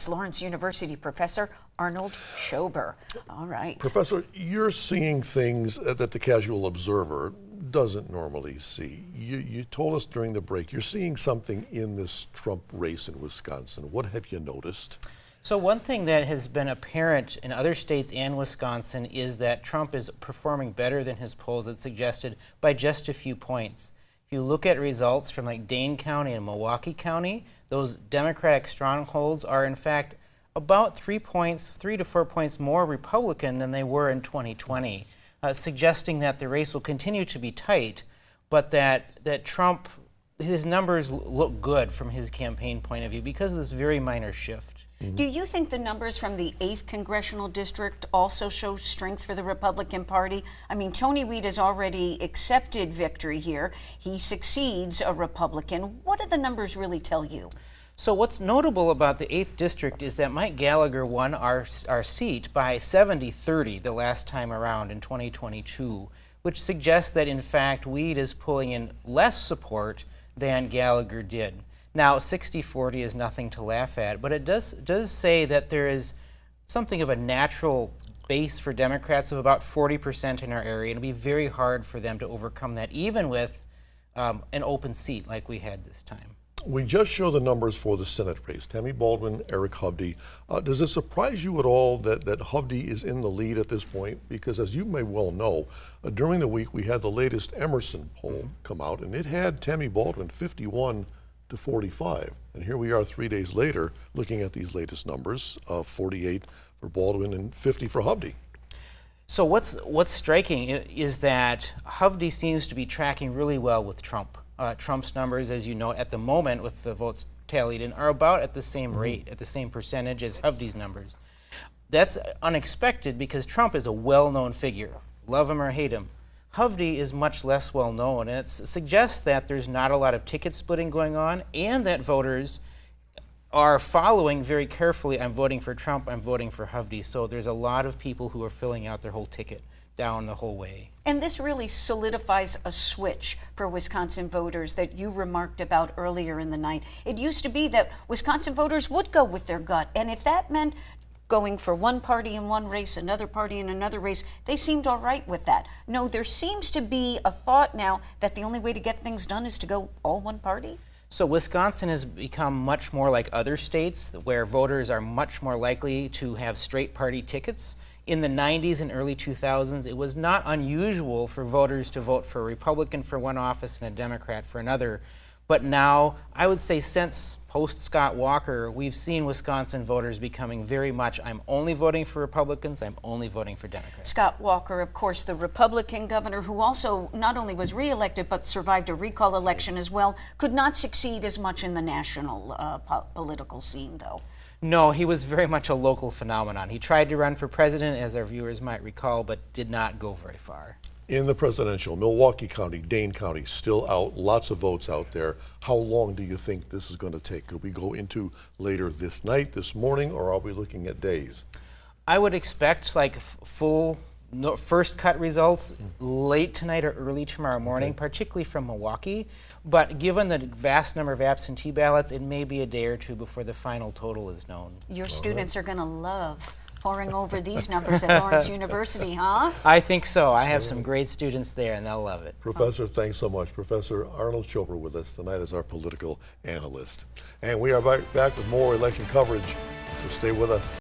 us, Lawrence University professor Arnold Schober. All right. Professor, you're seeing things that the casual observer doesn't normally see. You told us during the break you're seeing something in this Trump race in Wisconsin. What have you noticed? So one thing that has been apparent in other states and Wisconsin is that Trump is performing better than his polls had suggested by just a few points. If you look at results from like Dane County and Milwaukee County, those Democratic strongholds are in fact about 3 to 4 points more Republican than they were in 2020, suggesting that the race will continue to be tight, but that Trump, his numbers look good from his campaign point of view because of this very minor shift. Do you think the numbers from the 8th Congressional District also show strength for the Republican Party? I mean, Tony Reed has already accepted victory here. He succeeds a Republican. What do the numbers really tell you? So what's notable about the 8th District is that Mike Gallagher won our seat by 70-30 the last time around in 2022, which suggests that, in fact, Weed is pulling in less support than Gallagher did. Now, 60-40 is nothing to laugh at, but it does say that there is something of a natural base for Democrats of about 40% in our area. It'll be very hard for them to overcome that, even with an open seat like we had this time. We just show the numbers for the Senate race. Tammy Baldwin, Eric Hovde. Does it surprise you at all that Hovde is in the lead at this point? Because as you may well know, during the week we had the latest Emerson poll come out, and it had Tammy Baldwin 51 to 45. And here we are 3 days later looking at these latest numbers, 48 for Baldwin and 50 for Hovde. So what's striking is that Hovde seems to be tracking really well with Trump. Trump's numbers, as you know, at the moment with the votes tallied in, are about at the same rate, at the same percentage as Hovde's numbers. That's unexpected because Trump is a well-known figure. Love him or hate him. Hovde is much less well known, and it suggests that there's not a lot of ticket splitting going on and that voters are following very carefully, I'm voting for Trump, I'm voting for Hovde. So there's a lot of people who are filling out their whole ticket down the whole way. And this really solidifies a switch for Wisconsin voters that you remarked about earlier in the night. It used to be that Wisconsin voters would go with their gut, and if that meant going for one party in one race, another party in another race, they seemed all right with that. No, there seems to be a thought now that the only way to get things done is to go all one party. So Wisconsin has become much more like other states where voters are much more likely to have straight party tickets. In the 90s and early 2000s, it was not unusual for voters to vote for a Republican for one office and a Democrat for another. But now, I would say since post-Scott Walker, we've seen Wisconsin voters becoming very much, I'm only voting for Republicans, I'm only voting for Democrats. Scott Walker, of course, the Republican governor who also not only was reelected but survived a recall election as well, could not succeed as much in the national political scene, though. No, he was very much a local phenomenon. He tried to run for president, as our viewers might recall, but did not go very far. In the presidential, Milwaukee County, Dane County, still out, lots of votes out there. How long do you think this is going to take? Could we go into later this night, this morning, or are we looking at days? I would expect like first cut results late tonight or early tomorrow morning, particularly from Milwaukee. But given the vast number of absentee ballots, it may be a day or two before the final total is known. Your students are going to love poring over these numbers at Lawrence University, huh? I think so. I have some great students there, and they'll love it. Professor, thanks so much. Professor Arnold Schober with us tonight as our political analyst. And we are back with more election coverage, so stay with us.